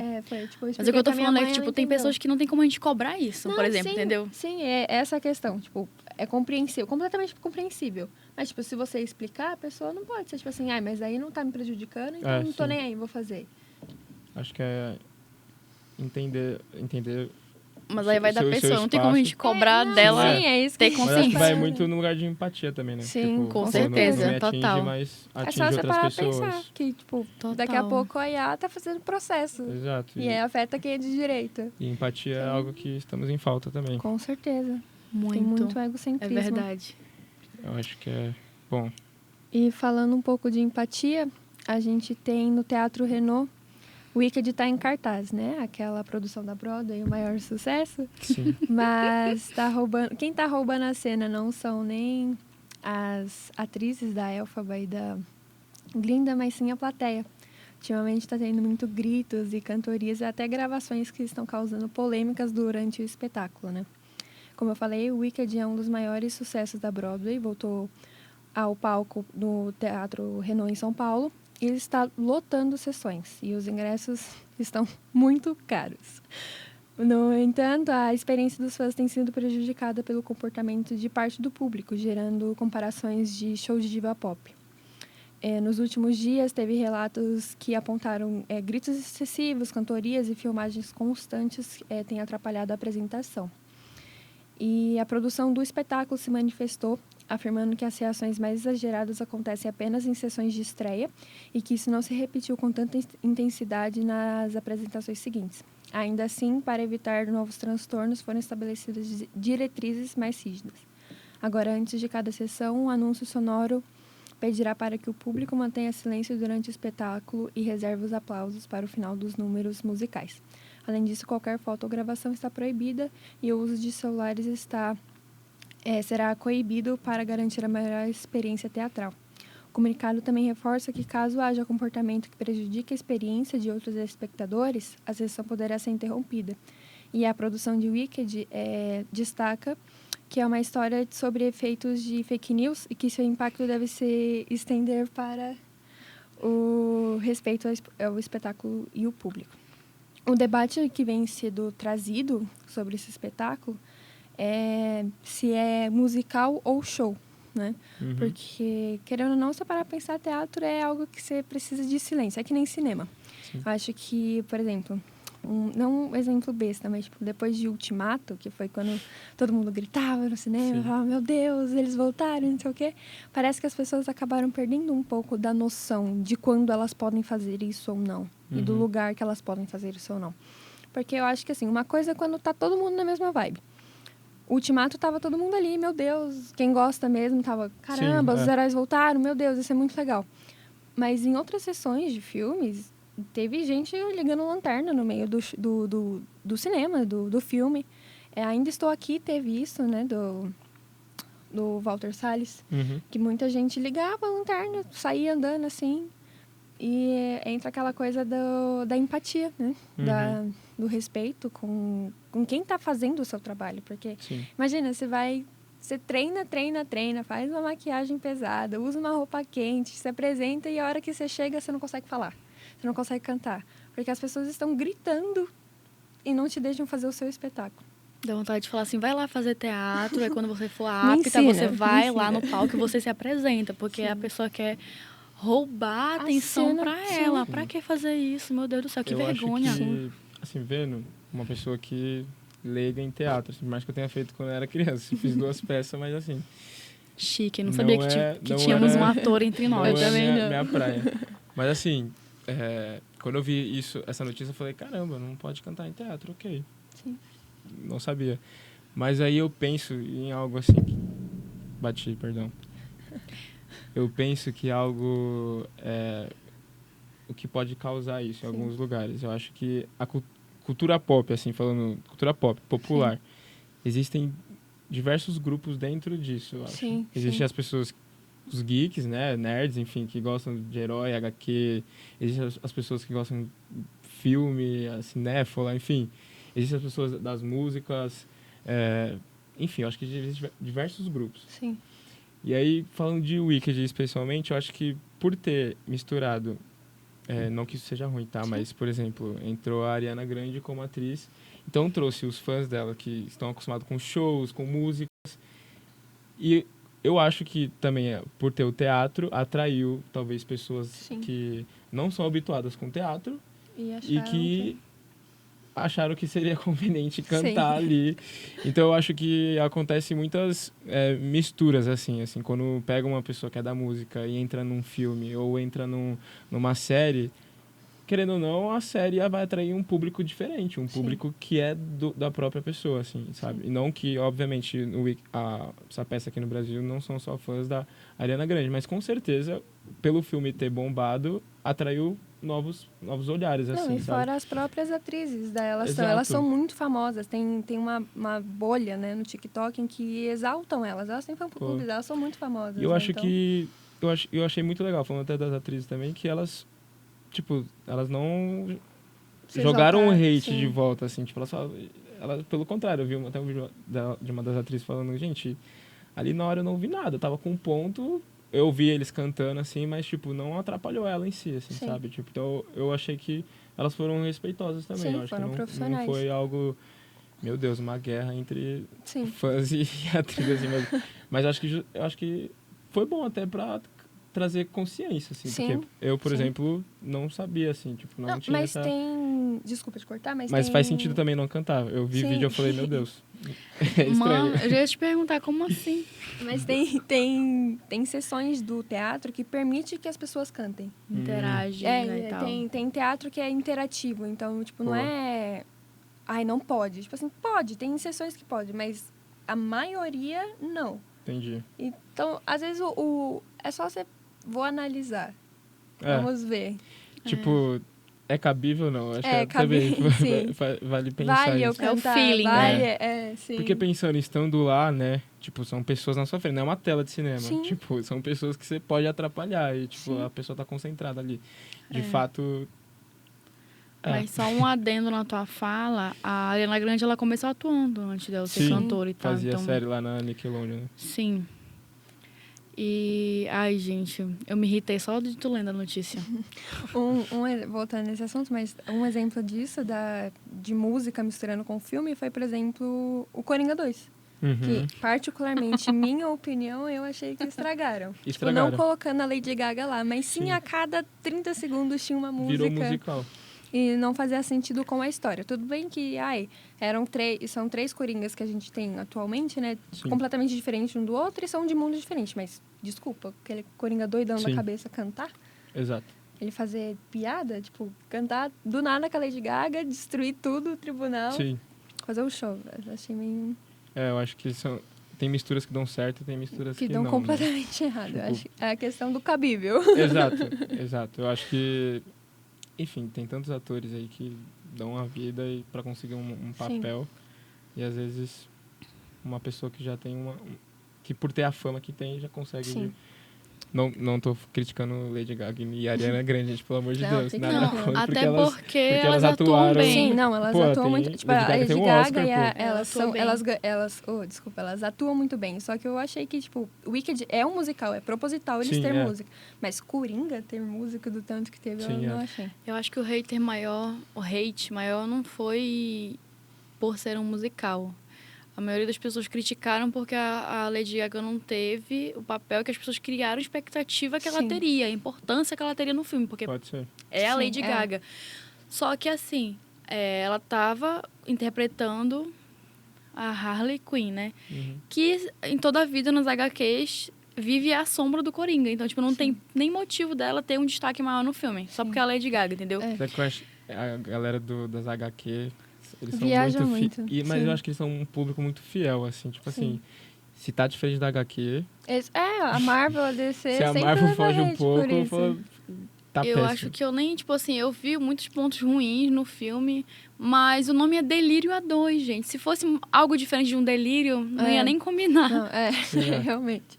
Mas o que eu tô falando é que, tipo, tem pessoas que não tem como a gente cobrar isso, por exemplo, entendeu? Sim, é essa a questão. Tipo, é compreensível, completamente compreensível. Mas, tipo, se você explicar, a pessoa não pode ser, tipo assim, mas aí não tá me prejudicando, então não tô nem aí, vou fazer. Acho que é entender mas aí vai da pessoa, não tem como a gente espaço. cobrar dela ter Mas acho que vai consciência. muito no lugar de empatia também, né? Sim, tipo, com não certeza, me atinge, total. mas É atinge só você outras parar pessoas. pra pensar que, tipo, Total. daqui a pouco a IA tá fazendo processo. Exato. E aí afeta quem é de direita. E empatia é algo que estamos em falta também. Com certeza. Muito. Tem muito egocentrismo. É verdade. Eu acho que é bom. E falando um pouco de empatia, a gente tem no Teatro Renault o Wicked tá em cartaz, né? Aquela produção da Broadway, o maior sucesso. Sim. Mas quem tá roubando a cena não são nem as atrizes da Elphaba e da Glinda, mas sim a plateia. Ultimamente está tendo muito gritos e cantorias e até gravações que estão causando polêmicas durante o espetáculo, né? Como eu falei, o Wicked é um dos maiores sucessos da Broadway, voltou ao palco no Teatro Renault em São Paulo. Ele está lotando sessões e os ingressos estão muito caros. No entanto, a experiência dos fãs tem sido prejudicada pelo comportamento de parte do público, gerando comparações de show de diva pop. Nos últimos dias, teve relatos que apontaram gritos excessivos, cantorias e filmagens constantes têm atrapalhado a apresentação. E a produção do espetáculo se manifestou afirmando que as reações mais exageradas acontecem apenas em sessões de estreia e que isso não se repetiu com tanta intensidade nas apresentações seguintes. Ainda assim, para evitar novos transtornos, foram estabelecidas diretrizes mais rígidas. Agora, antes de cada sessão, um anúncio sonoro pedirá para que o público mantenha silêncio durante o espetáculo e reserve os aplausos para o final dos números musicais. Além disso, qualquer fotografação está proibida e o uso de celulares será coibido para garantir a melhor experiência teatral. O comunicado também reforça que, caso haja comportamento que prejudique a experiência de outros espectadores, a sessão poderá ser interrompida. E a produção de Wicked destaca que é uma história sobre efeitos de fake news e que seu impacto deve se estender para o respeito ao espetáculo e o público. O debate que vem sendo trazido sobre esse espetáculo se é musical ou show, né? Uhum. Porque, querendo ou não, se parar para pensar, teatro é algo que você precisa de silêncio. É que nem cinema. Sim. Eu acho que, por exemplo, não um exemplo besta, mas tipo, depois de Ultimato, que foi quando todo mundo gritava no cinema, falava, meu Deus, eles voltaram, não sei o quê. Parece que as pessoas acabaram perdendo um pouco da noção de quando elas podem fazer isso ou não. E do lugar que elas podem fazer isso ou não. Porque eu acho que, assim, uma coisa é quando tá todo mundo na mesma vibe. O Ultimato tava todo mundo ali, meu Deus, quem gosta mesmo tava, caramba, os heróis voltaram, meu Deus, isso é muito legal. Mas em outras sessões de filmes, teve gente ligando lanterna no meio do cinema, do filme. Ainda Estou Aqui teve isso, né, do Walter Salles, que muita gente ligava a lanterna, saía andando assim, e entra aquela coisa da empatia, né, do respeito com quem está fazendo o seu trabalho, porque imagina, você treina, faz uma maquiagem pesada, usa uma roupa quente, se apresenta e a hora que você chega você não consegue falar, você não consegue cantar, porque as pessoas estão gritando e não te deixam fazer o seu espetáculo. Dá vontade de falar assim, vai lá fazer teatro, aí quando você for apta, você vai lá no palco e você se apresenta, porque a pessoa quer roubar a atenção pra ela. Pra que fazer isso? Meu Deus do céu, que vergonha. Acho que, assim, vendo uma pessoa que leiga em teatro, assim, mais que eu tenha feito quando eu era criança. Fiz 2 peças, mas assim... Chique, não sabia que tínhamos um ator entre nós. Eu também não. Minha praia. Mas assim, quando eu vi essa notícia, eu falei, caramba, não pode cantar em teatro, ok. Sim. Não sabia. Mas aí eu penso em algo assim... perdão. Eu penso que algo o que pode causar isso em alguns lugares. Eu acho que a cultura pop, assim, falando cultura pop, popular, existem diversos grupos dentro disso, eu acho. Existem as pessoas os geeks, né? Nerds, enfim, que gostam de herói, HQ. Existem as pessoas que gostam de filme, a cinéfila, enfim. Existem as pessoas das músicas. Enfim, eu acho que existem diversos grupos. Sim. E aí, falando de Wicked especialmente, eu acho que por ter misturado, não que isso seja ruim, tá? Sim. Mas, por exemplo, entrou a Ariana Grande como atriz, então trouxe os fãs dela que estão acostumados com shows, com músicas, e eu acho que também, por ter o teatro, atraiu talvez pessoas Sim. que não são habituadas com teatro E e que acharam que seria conveniente cantar Sim. ali. Então eu acho que acontece muitas misturas assim, quando pega uma pessoa que é da música e entra num filme ou entra numa série, querendo ou não, a série vai atrair um público diferente, um Sim. público que é da própria pessoa, assim, sabe? Sim. E não que, obviamente, essa peça aqui no Brasil não são só fãs da Ariana Grande, mas com certeza, pelo filme ter bombado, atraiu novos olhares, assim, Não, e sabe? fora as próprias atrizes elas Exato. são muito famosas. Tem uma bolha, né, no TikTok em que exaltam elas. Elas têm fã-clubes, elas são muito famosas. E eu né? acho Então, que... Eu achei muito legal, falando até das atrizes também, que elas, tipo, elas não se jogaram o exaltar, hate sim. de volta, assim, tipo, elas, pelo contrário, eu vi até um vídeo de uma das atrizes falando, gente, ali na hora eu não ouvi nada, eu tava com um ponto, eu ouvi eles cantando, assim, mas, tipo, não atrapalhou ela em si, assim, Sim. sabe? Tipo, então, eu achei que elas foram respeitosas também. Sim, Eu acho foram que não profissionais. foi algo, meu Deus, uma guerra entre Sim. fãs e atrizes, assim, mas eu acho que foi bom até pra trazer consciência, assim, Sim, porque eu, por sim. exemplo, não sabia, assim, tipo, não tinha mas essa... tem... Desculpa te cortar, mas Mas tem... faz sentido também não cantar. Eu vi Sim. vídeo e eu falei, meu Deus, é estranho. Mano, eu já ia te perguntar, como assim? Mas tem sessões do teatro que permite que as pessoas cantem. Interage, né, e tal. Tem teatro que é interativo. Então, tipo, não Boa. é... Ai, não pode. Tipo assim, pode. Tem sessões que pode, mas a maioria, não. Entendi. Então, às vezes, é só você... Vou analisar. É, Vamos ver. tipo, é cabível ou não? Acho É que também cabível, sim. vale pensar Vale eu nisso. É o cantar, feeling, vale... né? sim. Porque pensando, estando lá, né, tipo, são pessoas na sua frente, não é uma tela de cinema. Sim. Tipo, são pessoas que você pode atrapalhar e, tipo, Sim. a pessoa tá concentrada ali. De É. fato... Mas só um adendo na tua fala, a Ariana Grande, ela começou atuando antes dela ser Sim, cantora e tal. fazia Então, série lá na Nickelodeon, né? sim. E, ai, gente, eu me irritei só de tu lendo a notícia. Voltando nesse assunto, mas um exemplo disso, de música misturando com filme, foi, por exemplo, o Coringa 2. Uhum. Que, particularmente, minha opinião, eu achei que estragaram. Tipo, Estragaram. não colocando a Lady Gaga lá, mas sim Sim. a cada 30 segundos tinha uma música. Virou musical. E não fazia sentido com a história. Tudo bem que, são 3 Coringas que a gente tem atualmente, né? Sim. Completamente diferentes um do outro e são de mundos diferentes. Mas, desculpa, aquele Coringa doidão Sim. da cabeça cantar, Exato. ele fazer piada, tipo, cantar do nada com a Lady Gaga, destruir tudo, o tribunal, Sim. fazer um show. Eu achei meio... Eu acho que tem misturas que dão certo e tem misturas que que dão não. completamente errado. Tipo- Eu acho que é a questão do cabível. Né? Exato. Eu acho que, enfim, tem tantos atores aí que dão a vida para conseguir um papel. E às vezes uma pessoa que já tem que por ter a fama que tem já consegue. Sim. Não tô criticando Lady Gaga e Ariana Grande, gente, pelo amor de Não, Deus. fica Nada tranquilo. contra, Até elas elas atuam atuaram- bem. Sim, não, elas Pô, atuam tem- muito. Tipo, Lady a Gaga Lady tem um Gaga Oscar, e pô. elas atuam muito bem. Só que eu achei que, tipo, Wicked é um musical, é proposital eles Sim, terem é. música. Mas Coringa ter música do tanto que teve, Sim, eu não é. achei. Eu acho que o hate maior não foi por ser um musical. A maioria das pessoas criticaram porque a Lady Gaga não teve o papel que as pessoas criaram expectativa que ela Sim. teria, a importância que ela teria no filme, porque Pode ser. é a Sim, Lady é. Gaga. Só que assim, ela estava interpretando a Harley Quinn, né? Uhum. Que em toda a vida nos HQs vive à sombra do Coringa. Então, tipo, não tem nem motivo dela ter um destaque maior no filme. Só porque ela é Lady Gaga, entendeu? É. Só que eu acho a galera das HQ, eles são Viajam muito... muito, Mas sim. eu acho que eles são um público muito fiel, assim. Tipo assim, se tá diferente da HQ, A Marvel, a DC, se a sempre Marvel leva foge um hate por pouco, isso. fala, tá Eu péssimo. acho que eu nem, tipo assim, eu vi muitos pontos ruins no filme, mas o nome é Delírio A2, gente. Se fosse algo diferente de um delírio, não ia nem combinar. Não, Sim, é. realmente.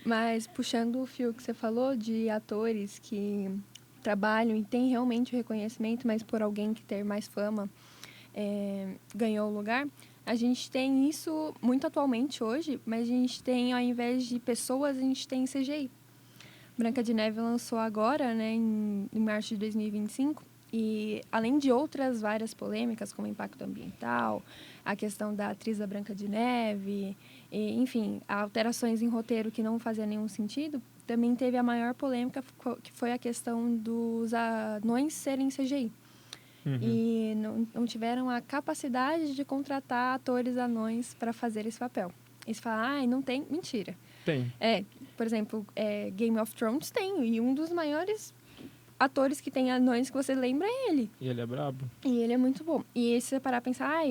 Mas puxando o fio que você falou de atores que trabalham e têm realmente o reconhecimento, mas por alguém que ter mais fama ganhou o lugar, a gente tem isso muito atualmente hoje, mas a gente tem, ao invés de pessoas, a gente tem CGI. Branca de Neve lançou agora, né, em março de 2025, e além de outras várias polêmicas, como impacto ambiental, a questão da atriz da Branca de Neve, e, enfim, alterações em roteiro que não faziam nenhum sentido, também teve a maior polêmica, que foi a questão dos anões serem CGI. E não tiveram a capacidade de contratar atores anões para fazer esse papel. E você fala, não tem? Mentira. Tem. Por exemplo, Game of Thrones tem, e um dos maiores atores que tem anões que você lembra é ele. E ele é brabo. E ele é muito bom. E se você parar a pensar,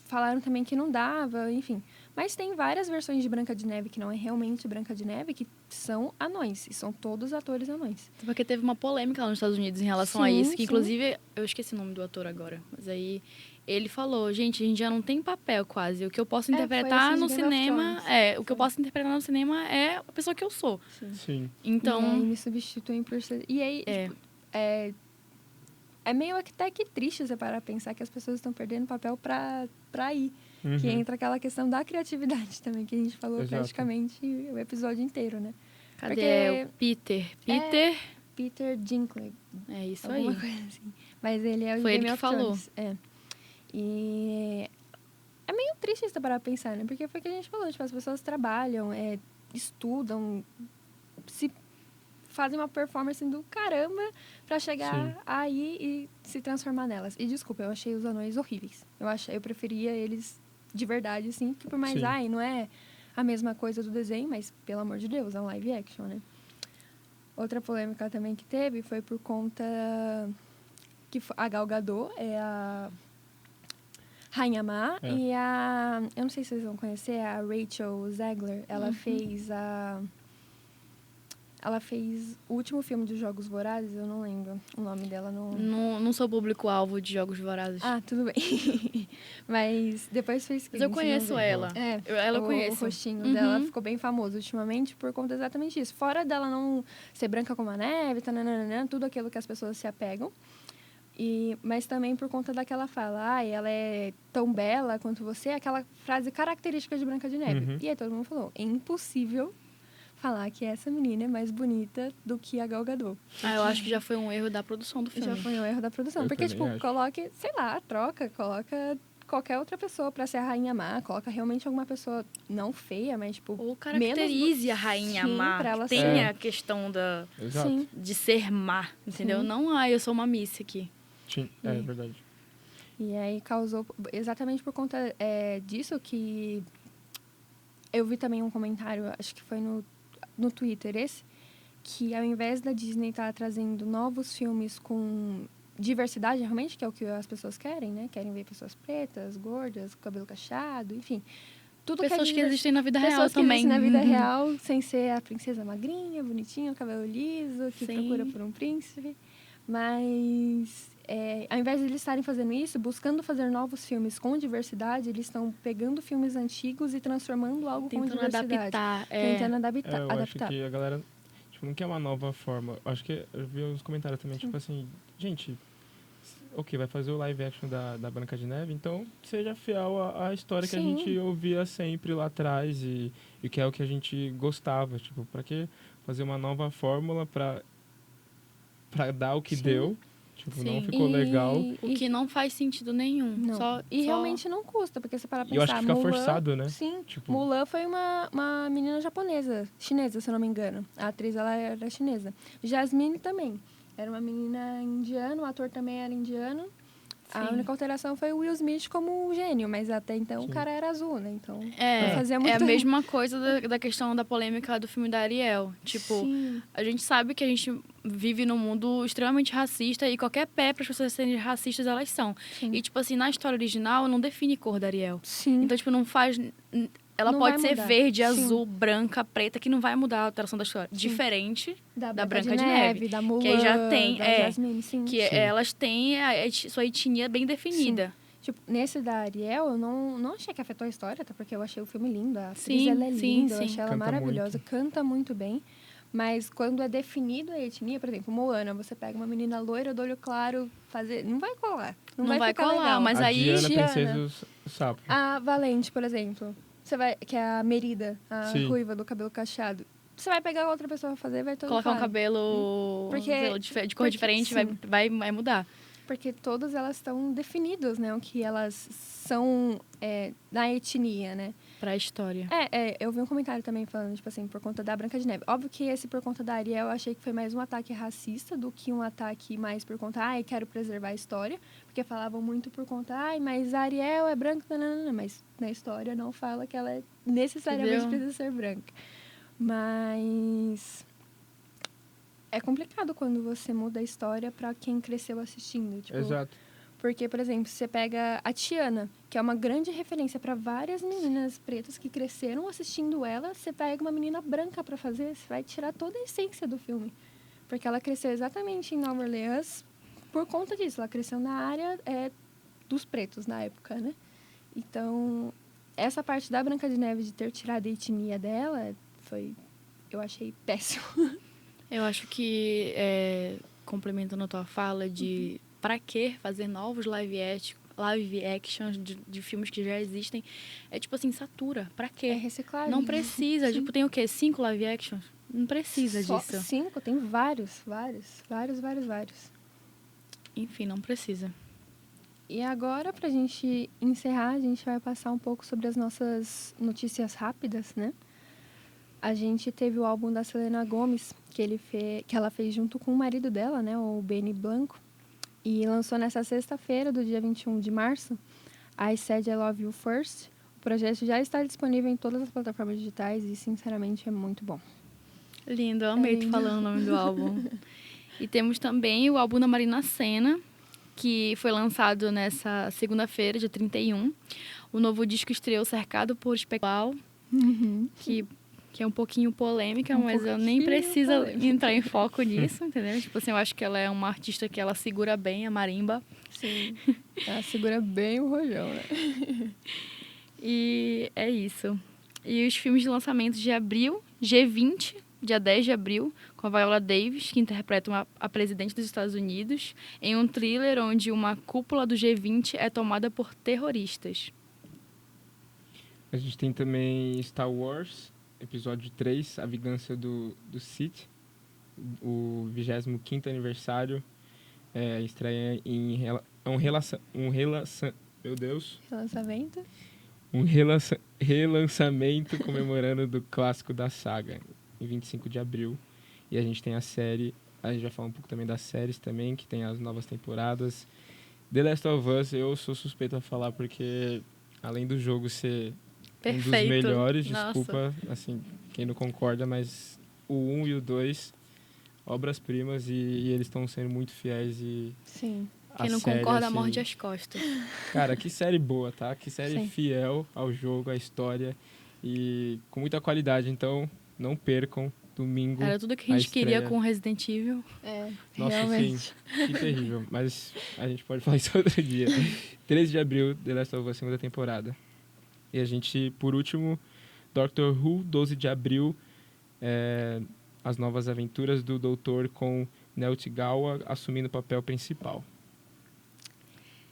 falaram também que não dava, enfim. Mas tem várias versões de Branca de Neve que não é realmente Branca de Neve, que são anões. E são todos atores anões. Porque teve uma polêmica lá nos Estados Unidos em relação a isso. Que, inclusive, eu esqueci o nome do ator agora. Mas aí, ele falou, gente, a gente já não tem papel quase. O que eu posso interpretar no cinema... o que eu posso interpretar no cinema é a pessoa que eu sou. Sim. Então... E aí me substituem por... E aí, é meio até que triste você parar a pensar que as pessoas estão perdendo papel pra ir. Que entra aquela questão da criatividade também, que a gente falou praticamente o episódio inteiro, né? Cadê o Peter? Peter Dinklage. É isso alguma aí. Coisa assim. Mas ele é o Foi Game ele que of falou. Thrones. E é meio triste isso parar a pensar, né? Porque foi o que a gente falou, tipo, as pessoas trabalham, estudam, fazem uma performance do caramba pra chegar aí e se transformar nelas. E desculpa, eu achei os anões horríveis. Eu preferia eles de verdade, assim, que por mais, não é a mesma coisa do desenho, mas, pelo amor de Deus, é um live action, né? Outra polêmica também que teve foi por conta que a Gal Gadot é a Rainha Má e eu não sei se vocês vão conhecer, a Rachel Zegler, ela fez o último filme dos Jogos Vorazes, eu não lembro o nome dela. Não sou público-alvo de Jogos Vorazes. Tudo bem. Mas depois fez... Mas eu conheço ela. Eu conheço. O rostinho dela ficou bem famoso ultimamente por conta exatamente disso. Fora dela não ser branca como a neve, tudo aquilo que as pessoas se apegam. Mas também por conta daquela fala, ela é tão bela quanto você, aquela frase característica de Branca de Neve. E aí todo mundo falou, é impossível falar que essa menina é mais bonita do que a Gal Gadot. Eu acho que já foi um erro da produção do filme. Já foi um erro da produção. Porque, coloque, sei lá, coloca qualquer outra pessoa pra ser a Rainha Má, coloca realmente alguma pessoa não feia, mas, ou caracterize a Rainha Má, pra ela tem a questão de ser má, entendeu? Não, eu sou uma miss aqui. Sim, é verdade. E aí causou, exatamente por conta disso que eu vi também um comentário, acho que foi no Twitter que ao invés da Disney estar trazendo novos filmes com diversidade, realmente, que é o que as pessoas querem, né? Querem ver pessoas pretas, gordas, com cabelo cacheado, enfim. Tudo pessoas que existem na vida real pessoas também. Pessoas que existem na vida real, sem ser a princesa magrinha, bonitinha, cabelo liso, que procura por um príncipe. Mas, ao invés de eles estarem fazendo isso, buscando fazer novos filmes com diversidade, eles estão pegando filmes antigos e transformando algo com diversidade. Tentando adaptar. Eu acho que a galera não quer uma nova forma. Acho que eu vi uns comentários também, tipo assim, gente, vai fazer o live action da Branca de Neve, então seja fiel à história que a gente ouvia sempre lá atrás e que é o que a gente gostava. Tipo, pra que fazer uma nova fórmula pra dar o que deu? Tipo, não ficou legal. O que não faz sentido nenhum. Realmente não custa, porque você para pensar... Eu acho que fica Mulan, forçado, né? Sim. Tipo... Mulan foi uma menina chinesa, se eu não me engano. A atriz, ela era chinesa. Jasmine também. Era uma menina indiana, o ator também era indiano. A única alteração foi o Will Smith como um gênio, mas até então o cara era azul, né? Então, não fazia muito... É a mesma coisa da questão da polêmica do filme da Ariel. Tipo, a gente sabe que a gente vive num mundo extremamente racista e qualquer pé para as pessoas serem racistas, elas são. E, tipo assim, na história original, não define cor da Ariel. Então, tipo, não faz... Ela pode ser verde, azul, branca, preta, que não vai mudar a alteração da história. Diferente da Branca de Neve. Da Mulan, que aí já tem, da Jasmine, que elas têm sua etnia bem definida. Tipo, nesse da Ariel, eu não achei que afetou a história, até porque eu achei o filme lindo. A atriz, Sim, ela é sim, linda, eu sim. achei ela Canta maravilhosa, muito. canta muito bem. Mas quando é definido a etnia, por exemplo, Moana, você pega uma menina loira do olho claro, não vai colar. Não vai ficar colar, legal. mas A aí... Diana, Diana. princesa do sapo. A Valente, por exemplo, que é a Merida, a Sim. ruiva do cabelo cacheado. Você vai pegar outra pessoa pra fazer, vai todo Colocar um claro. cabelo Porque- de cor diferente sim. vai mudar. Porque todas elas estão definidas, né? O que elas são na etnia, né? Pra história. Eu vi um comentário também falando, tipo assim, por conta da Branca de Neve. Óbvio que esse por conta da Ariel, eu achei que foi mais um ataque racista do que um ataque mais por conta, quero preservar a história. Porque falavam muito por conta, mas a Ariel é branca, nananana, mas na história não fala que ela necessariamente Entendeu? precisa ser branca. Mas é complicado quando você muda a história pra quem cresceu assistindo. Tipo, Exato. porque, por exemplo, você pega a Tiana, que é uma grande referência para várias meninas pretas que cresceram assistindo ela, você pega uma menina branca para fazer, você vai tirar toda a essência do filme. Porque ela cresceu exatamente em Nova Orleans por conta disso. Ela cresceu na área dos pretos na época, né? Então, essa parte da Branca de Neve de ter tirado a etnia dela eu achei péssimo. Eu acho que, complementando a tua fala de pra que fazer novos live actions de filmes que já existem, é tipo assim, satura. Pra quê? É reciclagem. Não precisa. Sim. Tipo, tem o quê? 5 live actions? Não precisa Só disso. 5, tem vários. Enfim, não precisa. E agora, pra gente encerrar, a gente vai passar um pouco sobre as nossas notícias rápidas, né? A gente teve o álbum da Selena Gomez, que ela fez junto com o marido dela, né? O Benny Blanco. E lançou nessa sexta-feira, do dia 21 de março, I Said I Love You First. O projeto já está disponível em todas as plataformas digitais e, sinceramente, é muito bom. Lindo, eu amei tu falando o nome do álbum. E temos também o álbum da Marina Sena, que foi lançado nessa segunda-feira, dia 31. O novo disco estreou cercado por espectral, que é um pouquinho polêmica, mas eu nem preciso entrar em foco nisso, entendeu? Tipo assim, eu acho que ela é uma artista que ela segura bem a marimba. Sim, ela segura bem o rojão, né? E é isso. E os filmes de lançamento de abril, G20, dia 10 de abril, com a Viola Davis, que interpreta a presidente dos Estados Unidos, em um thriller onde uma cúpula do G20 é tomada por terroristas. A gente tem também Star Wars, episódio 3, A Vingança do Sith, o 25º aniversário, estreia em meu Deus, Relançamento. um relançamento comemorando do clássico da saga, em 25 de abril. E a gente tem a série, a gente vai falar um pouco também das séries também, que tem as novas temporadas. The Last of Us, eu sou suspeito a falar porque, além do jogo ser Perfeito. um dos melhores, Nossa. desculpa, assim, quem não concorda, mas o 1 e o 2, obras-primas, e eles estão sendo muito fiéis. E Sim. Quem não série, concorda, assim, morde as costas. Cara, que série boa, tá? Que série Sim. fiel ao jogo, à história, e com muita qualidade. Então, não percam, domingo. Era tudo que a gente queria estreia. com Resident Evil. Nossa, realmente. sim, que terrível. Mas a gente pode falar isso outro dia. 13 de abril, The Last of Us, segunda temporada. E a gente, por último, Doctor Who, 12 de abril, as novas aventuras do Doutor com Newt Gower assumindo o papel principal.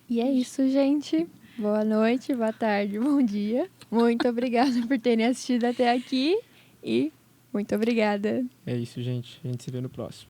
E é isso, gente. Boa noite, boa tarde, bom dia. Muito obrigada por terem assistido até aqui. E muito obrigada. É isso, gente. A gente se vê no próximo.